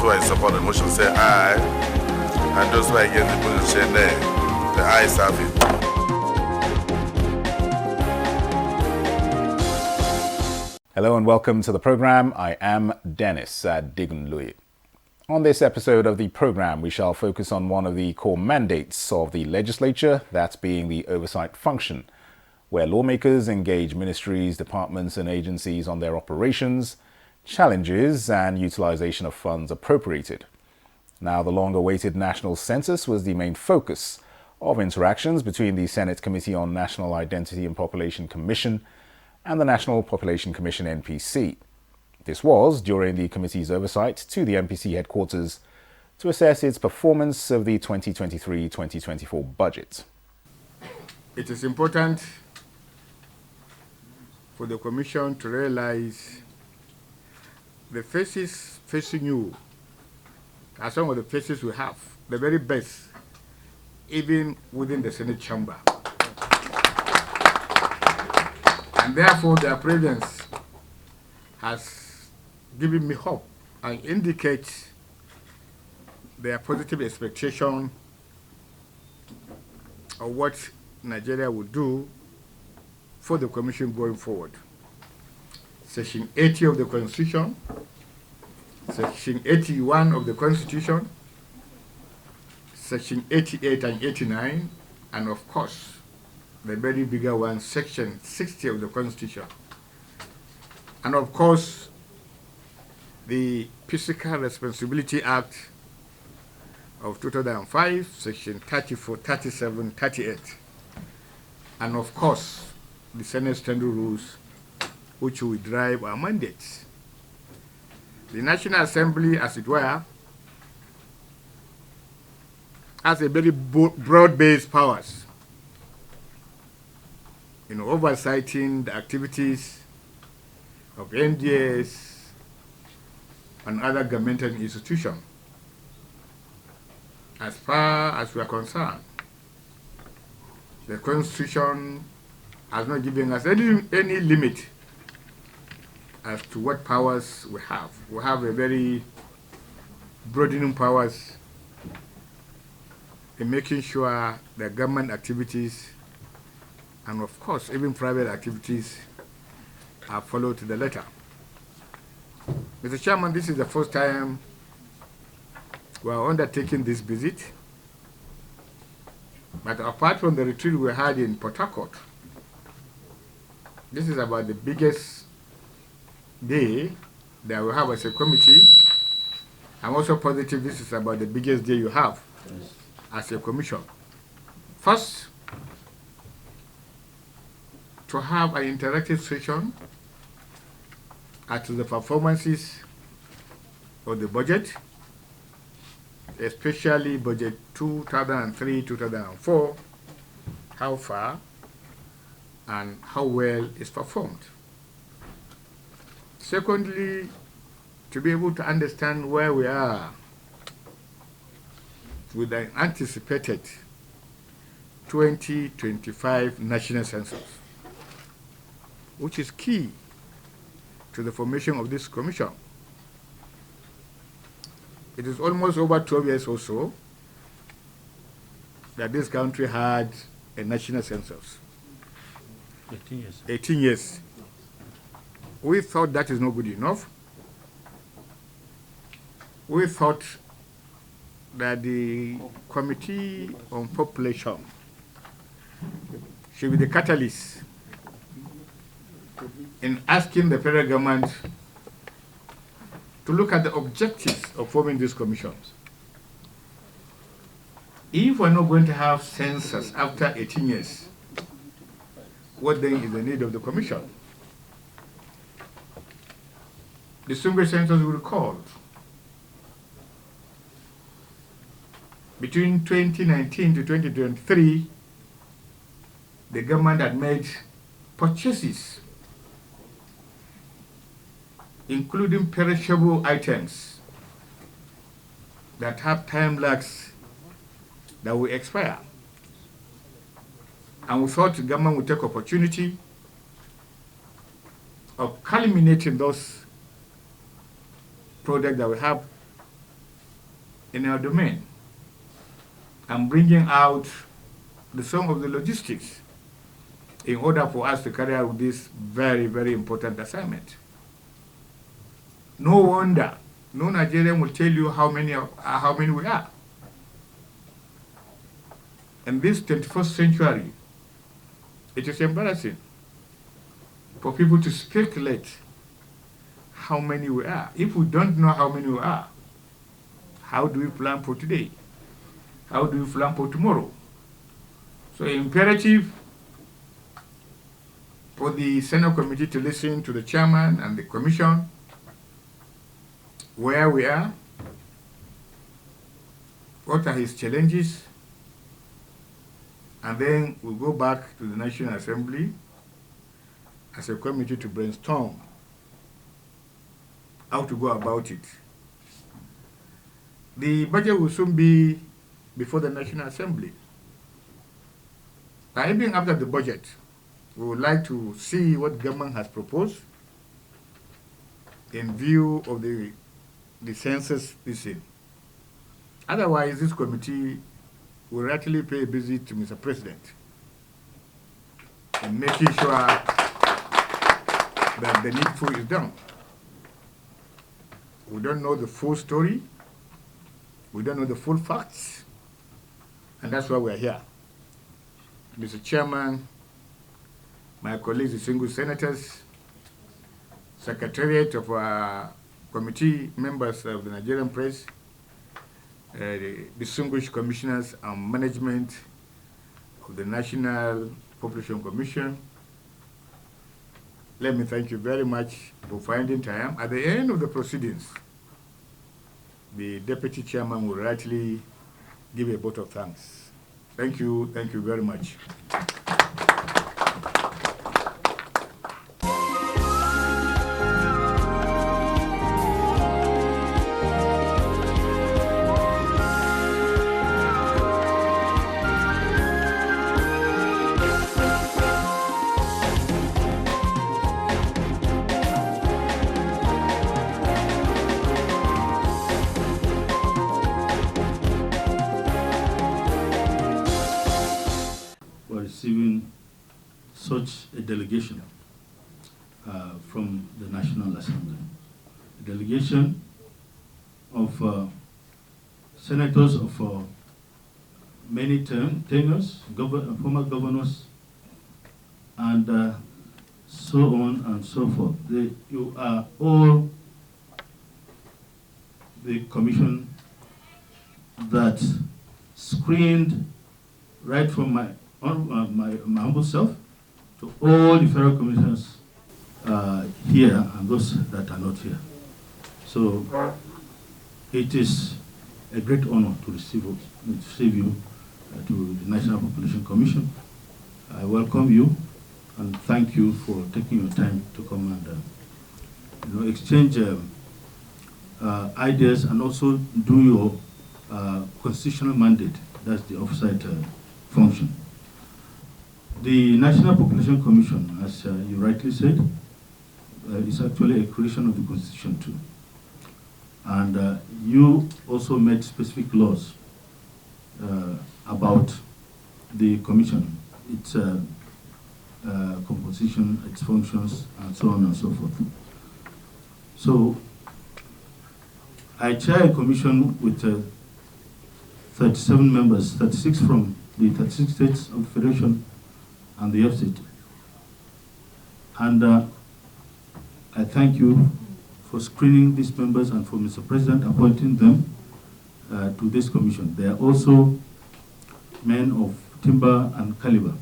who are in support of the motion say aye. And those who are against the motion say nay. The ayes have it. Hello and welcome to the program. I am Dennis Adigunloye. On this episode of the program, we shall focus on one of the core mandates of the legislature, that being the oversight function, where lawmakers engage ministries, departments and agencies on their operations, challenges and utilization of funds appropriated. Now, the long-awaited national census was the main focus of interactions between the Senate Committee on National Identity and Population Commission and the National Population Commission NPC. This was during the committee's oversight to the NPC headquarters to assess its performance of the 2023-2024 budget. It is important for the Commission to realize the faces facing you are some of the faces we have, the very best, even within the Senate chamber. And therefore, their presence has given me hope and indicates their positive expectation of what Nigeria will do for the Commission going forward. Section 80 of the Constitution, Section 81 of the Constitution, Section 88 and 89, and of course, the very bigger one, Section 60 of the Constitution. And of course, the Fiscal Responsibility Act of 2005, Section 34, 37, 38. And of course, the Senate Standing Rules, which will drive our mandates. The National Assembly, as it were, has a very broad-based powers in oversighting the activities of NDS and other governmental institutions. As far as we are concerned, the Constitution has not given us any limit as to what powers we have. We have a very broadening powers in making sure that government activities and of course even private activities are followed to the letter. Mr. Chairman, this is the first time we are undertaking this visit, but apart from the retreat we had in Port Harcourt, this is about the biggest day that we have as a committee. I'm also positive this is about the biggest day you have as a commission. First, to have an interactive session as to the performances of the budget, especially budget 2003-2004, how far and how well it's performed. Secondly, to be able to understand where we are with the anticipated 2025 national census, which is key to the formation of this commission. It is almost over 12 years or so that this country had a national census. 18 years. 18 years. We thought that is not good enough. We thought that the Committee on Population should be the catalyst in asking the federal government to look at the objectives of forming these commissions. If we're not going to have census after 18 years, what then is the need of the commission? Distinguished senators will recall, between 2019 to 2023, the government had made purchases, including perishable items that have time lags that will expire. And we thought the government would take opportunity of culminating those products that we have in our domain and bringing out some of the logistics in order for us to carry out this very, very important assignment. No wonder no Nigerian will tell you how many we are. In this 21st century, it is embarrassing for people to speculate how many we are. If we don't know how many we are, how do we plan for today? How do we plan for tomorrow? So imperative for the Senate committee to listen to the chairman and the commission, where we are, what are his challenges, and then we'll go back to the National Assembly as a committee to brainstorm how to go about it. The budget will soon be before the National Assembly. Now, even after the budget, we would like to see what government has proposed in view of the census issue. Otherwise, this committee will actually pay a visit to Mr. President in making sure that the needful is done. We don't know the full story. We don't know the full facts. And that's why we're here. Mr. Chairman, my colleagues, the single senators, secretariat of our committee members of the Nigerian press, the distinguished commissioners and management of the National Population Commission. Let me thank you very much for finding time. At the end of the proceedings, the deputy chairman will rightly give a vote of thanks. Thank you very much. Receiving such a delegation from the National Assembly. A delegation of senators of many tenures, former governors, and so on and so forth. You are all the commission that screened right from my humble self to all the federal commissioners here and those that are not here. So it is a great honor to receive you to the National Population Commission. I welcome you and thank you for taking your time to come and exchange ideas and also do your constitutional mandate. That's the oversight function. The National Population Commission, as you rightly said, is actually a creation of the Constitution too. And you also made specific laws about the Commission, its composition, its functions, and so on and so forth. So I chair a commission with 37 members, 36 from the 36 states of the Federation and the FCT. And I thank you for screening these members and for Mr. President appointing them to this commission. They are also men of timber and caliber.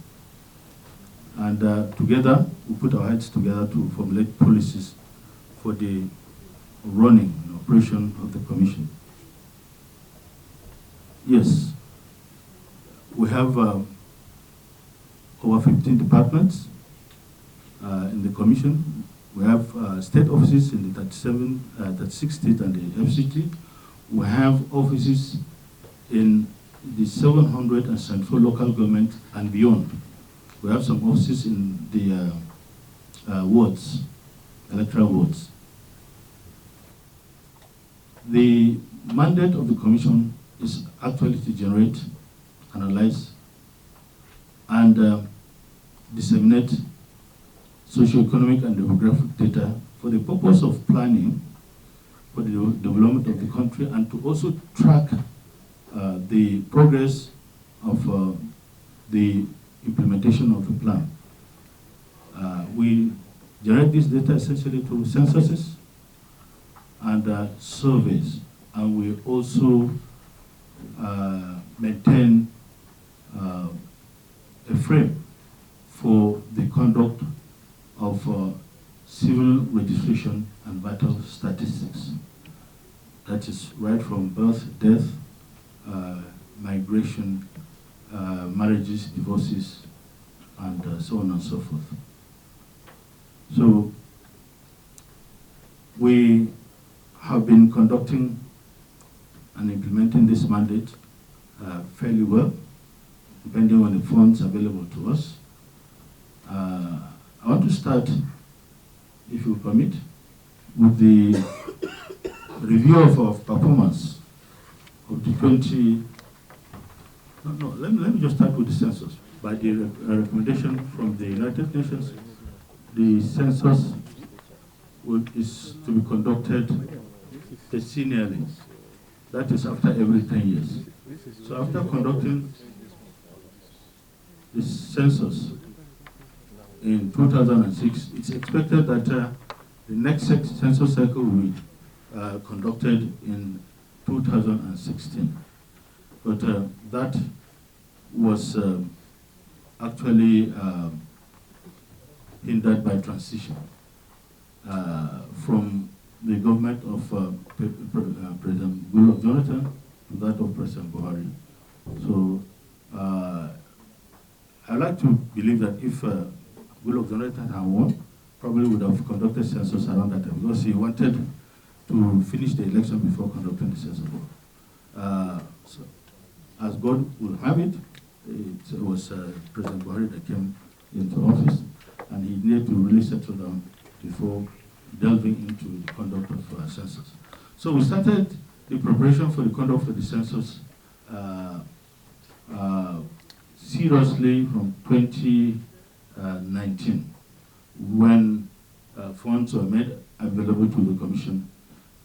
And together, we put our heads together to formulate policies for the running and operation of the commission. Yes, we have over 15 departments in the commission. We have state offices in the 36 states and the FCT. We have offices in the 774 local government and beyond. We have some offices in the wards, electoral wards. The mandate of the commission is actually to generate, analyze, and disseminate socio-economic and demographic data for the purpose of planning for the development of the country, and to also track the progress of the implementation of the plan. We generate this data essentially through censuses and surveys, and we also maintain a frame for the conduct of civil registration and vital statistics. That is right from birth, death, migration, marriages, divorces, and so on and so forth. So we have been conducting and implementing this mandate fairly well, depending on the funds available to us. I want to start, if you permit, with the review of our performance of the let me just start with the census. By the recommendation from the United Nations, the census is to be conducted decennially. That is after every 10 years. So after conducting the census in 2006, it's expected that the next census cycle will be conducted in 2016. But that was actually hindered by transition from the government of President Goodluck Jonathan to that of President Buhari. So I like to believe that if Goodluck Jonathan had won, probably would have conducted census around that time, because he wanted to finish the election before conducting the census. So, as God will have it, it was President Buhari that came into office, and he needed to really settle down before delving into the conduct of census. So we started the preparation for the conduct of the census seriously from 2019, when funds were made available to the Commission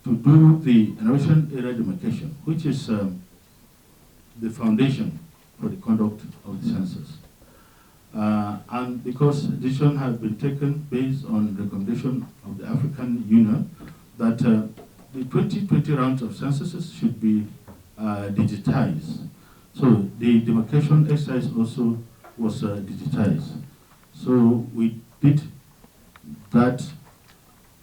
to do the innovation area demarcation, which is the foundation for the conduct of the census. And because a decision has been taken based on recommendation of the African Union that the 2020 rounds of censuses should be digitized. So the demarcation exercise also was digitized. So we did that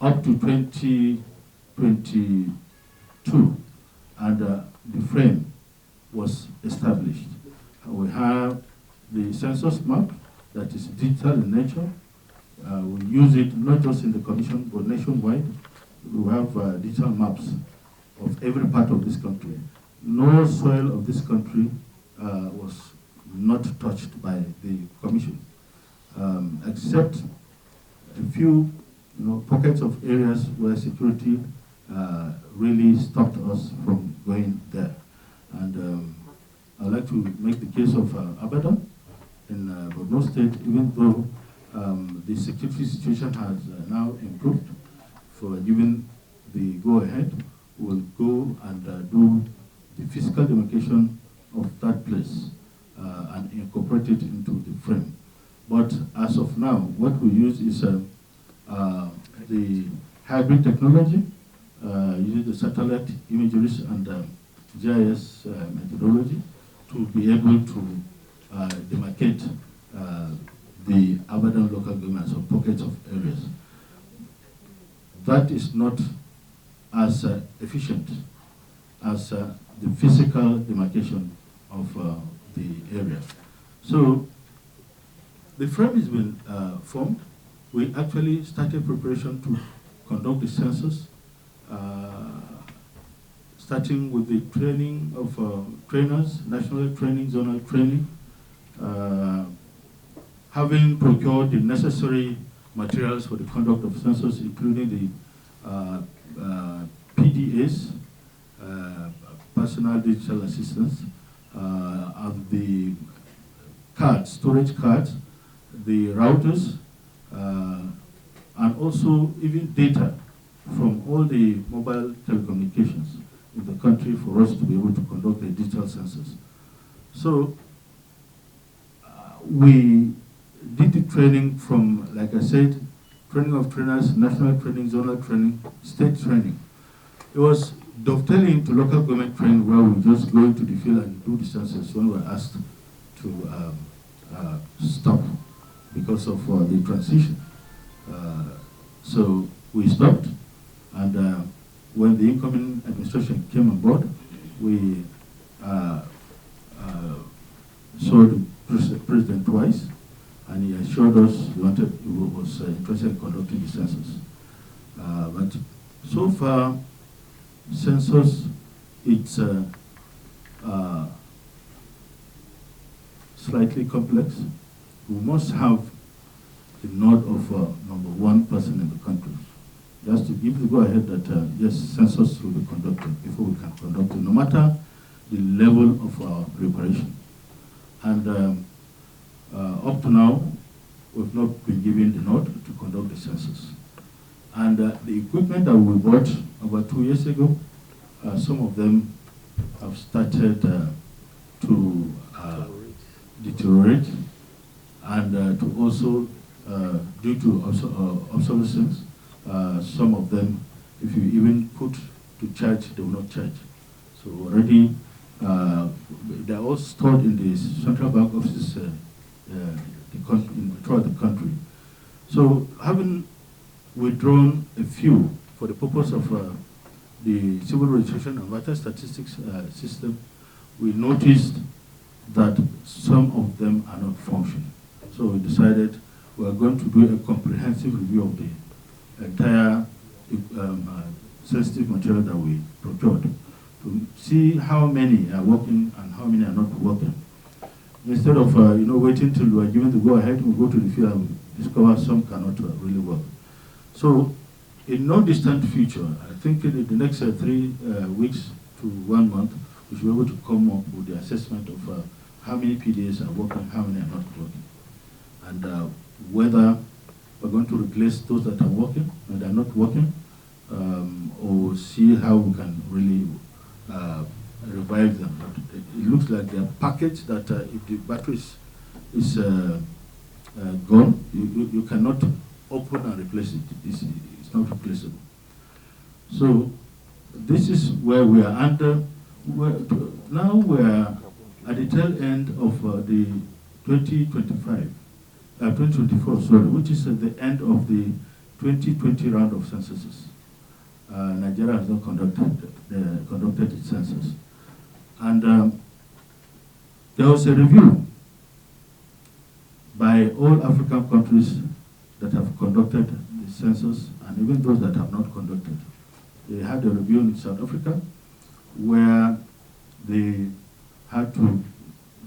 up to 2022, and the frame was established. We have the census map that is digital in nature. We use it not just in the Commission, but nationwide. We have digital maps of every part of this country. No soil of this country was not touched by the Commission, except a few pockets of areas where security really stopped us from going there. And I'd like to make the case of Abuja in Borno State, even though the security situation has now improved. For giving the go-ahead, we'll go and do the physical demarcation of that place and incorporate it into the frame. But as of now, what we use is the hybrid technology, using the satellite imageries and GIS methodology to be able to demarcate the Abadan local governments or pockets of areas. That is not as efficient as the physical demarcation of the area. So the frame has been formed. We actually started preparation to conduct the census, starting with the training of trainers, national training, zonal training, having procured the necessary materials for the conduct of census, including the PDAs, personal digital assistants, and the cards, storage cards, the routers, and also even data from all the mobile telecommunications in the country for us to be able to conduct a digital census. So we did the training from, like I said, training of trainers, national training, zonal training, state training. It was dovetailing to local government training where we just go into the field and do the census when we were asked to stop because of the transition. So we stopped, and when the incoming administration came on board, we saw the president twice, and he assured us he was interested in conducting the census. But so far, census, it's slightly complex. We must have the nod of number one person in the country, just to give the go-ahead that yes, census will be conducted before we can conduct it, no matter the level of our preparation. And up to now, we've not been given the nod to conduct the census. And the equipment that we bought about 2 years ago, some of them have started to deteriorate, and to also, due to obsolescence, some of them, if you even put to charge, they will not charge. So already, they're all stored in the central bank offices throughout the country. So having withdrawn a few for the purpose of the civil registration and vital statistics system, we noticed that some of them are not functioning. So we decided we are going to do a comprehensive review of the entire sensitive material that we procured to see how many are working and how many are not working. Instead of waiting till we are given the go-ahead, we go to the field and discover some cannot really work. So in no distant future, I think in the next 3 weeks to 1 month, we should be able to come up with the assessment of how many PDAs are working, how many are not working, and whether we're going to replace those that are working and are not working, or see how we can really revive them. But it looks like they're packaged that if the battery is gone, you cannot open and replace it. It's not replaceable. So this is where we are under. Now we're at the tail end of the 2024, which is at the end of the 2020 round of censuses. Nigeria has not conducted its census. And there was a review by all African countries that have conducted the census, and even those that have not conducted. They had a review in South Africa where they had to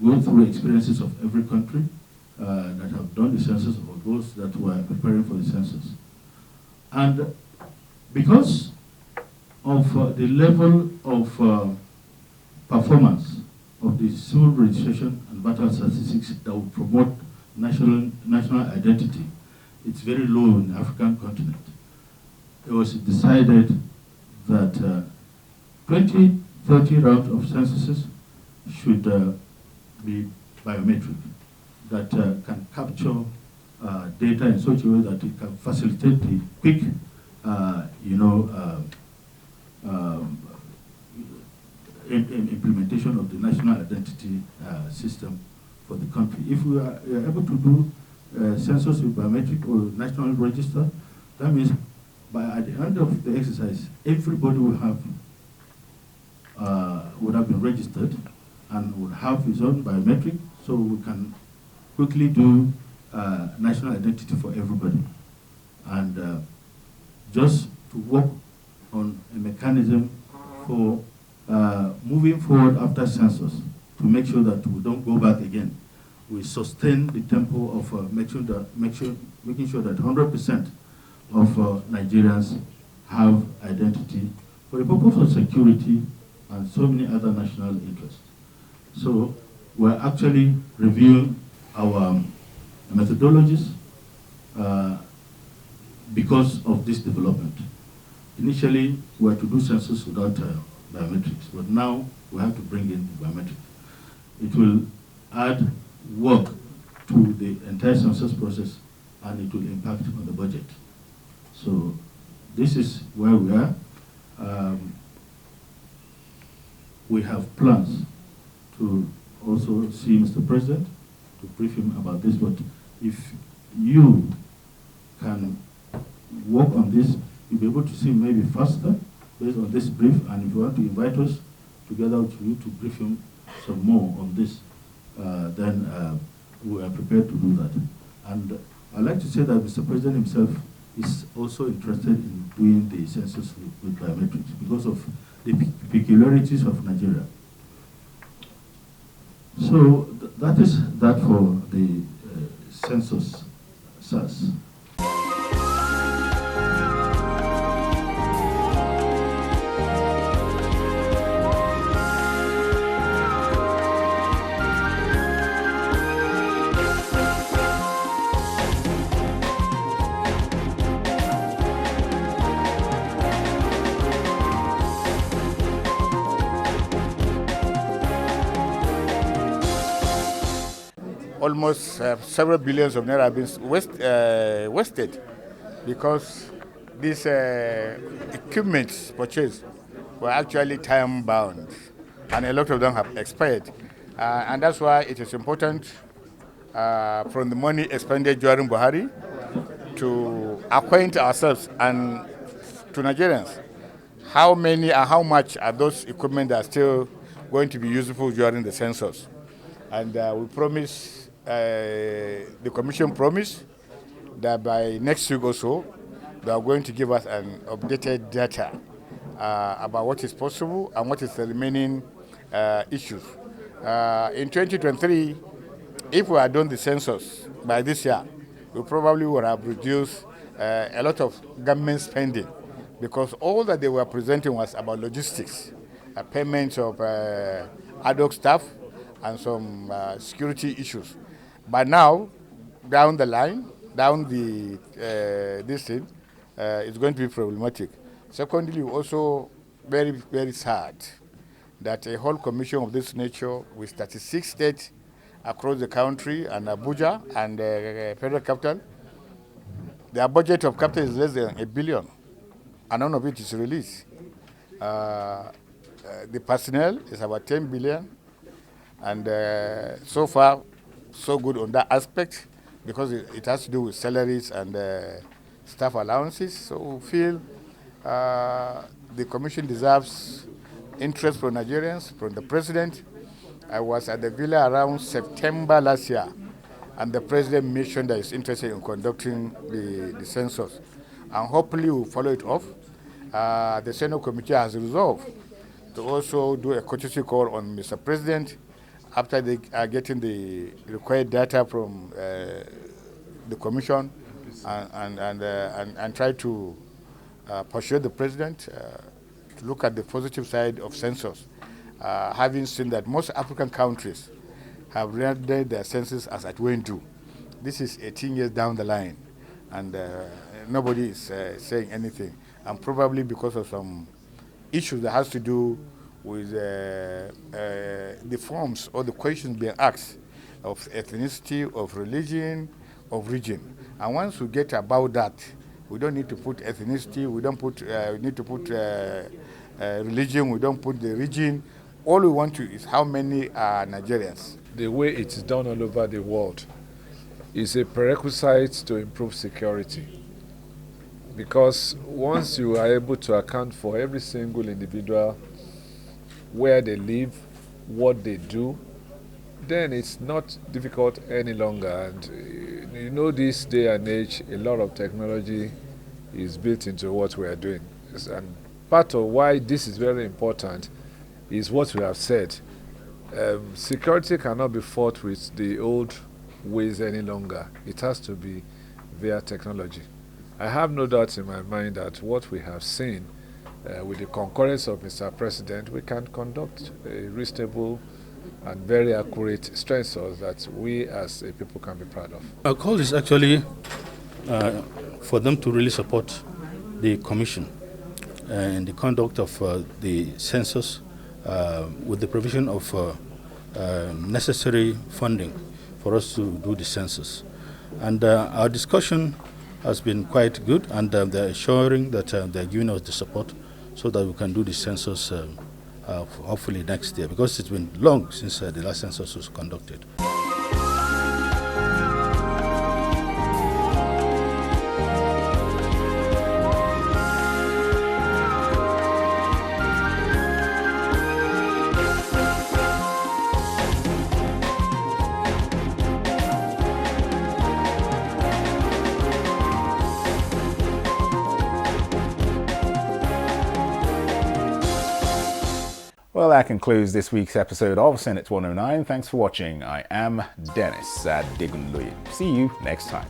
go through experiences of every country that have done the census or those that were preparing for the census. And because of the level of performance of the civil registration and vital statistics that will promote national identity, it's very low in the African continent. It was decided that 2030 round of censuses should be biometric, that can capture data in such a way that it can facilitate the quick, implementation of the national identity system for the country. If we are able to do census with biometric or national register, that means at the end of the exercise, everybody will have would have been registered and would have his own biometric, so we can quickly do national identity for everybody. And just to work on a mechanism for moving forward after census to make sure that we don't go back again. We sustain the tempo of making sure that 100% of Nigerians have identity for the purpose of security and so many other national interests. So we're actually reviewing our methodologies because of this development. Initially, we had to do census without biometrics, but now we have to bring in biometrics. It will add work to the entire census process, and it will impact on the budget. So this is where we are. We have plans to also see Mr. President to brief him about this, but if you can work on this, you'll be able to see maybe faster based on this brief, and if you want to invite us together with you to brief him some more on this, then we are prepared to do that. And I'd like to say that Mr. President himself is also interested in doing the census with biometrics because of the peculiarities of Nigeria. So that is that for the census SAS. Almost several billions of naira have been wasted because these equipments purchased were actually time bound, and a lot of them have expired. And that's why it is important from the money expended during Buhari to acquaint ourselves and to Nigerians how many and how much are those equipment that are still going to be useful during the census. And we promise, the Commission promised that by next week or so, they are going to give us an updated data about what is possible and what is the remaining issues. In 2023, if we had done the census by this year, we probably would have reduced a lot of government spending, because all that they were presenting was about logistics, payments of ad hoc staff, and some security issues. But now, down the line, down the this thing, it's going to be problematic. Secondly, also very, very sad that a whole commission of this nature with 36 states across the country and Abuja and federal capital, their budget of capital is less than $1 billion, and none of it is released. The personnel is about 10 billion, and so far, so good on that aspect, because it has to do with salaries and staff allowances. So we feel the commission deserves interest from Nigerians, from the president. I was at the villa around September last year, and the president mentioned that he's interested in conducting the census, and hopefully we'll follow it off. The Senate committee has resolved to also do a courtesy call on Mr. President after they are getting the required data from the commission, and try to persuade the president to look at the positive side of census, having seen that most African countries have rendered their census as at when due. This is 18 years down the line, and nobody is saying anything, and probably because of some issues that has to do with the forms or the questions being asked of ethnicity, of religion, of region. And once we get about that, we don't need to put ethnicity, we don't put, we need to put religion, we don't put the region. All we want to is how many are Nigerians. The way it is done all over the world is a prerequisite to improve security. Because once you are able to account for every single individual, where they live, what they do, then it's not difficult any longer. And you know, this day and age, a lot of technology is built into what we are doing. And part of why this is very important is what we have said. Security cannot be fought with the old ways any longer. It has to be via technology. I have no doubt in my mind that what we have seen with the concurrence of Mr. President, we can conduct a reasonable and very accurate census that we as a people can be proud of. Our call is actually for them to really support the commission and the conduct of the census with the provision of necessary funding for us to do the census. And our discussion has been quite good, and they're assuring that they're giving us the support so that we can do the census hopefully next year, because it's been long since the last census was conducted. Well, that concludes this week's episode of Senate 109. Thanks for watching. I am Dennis Adigunloye. See you next time.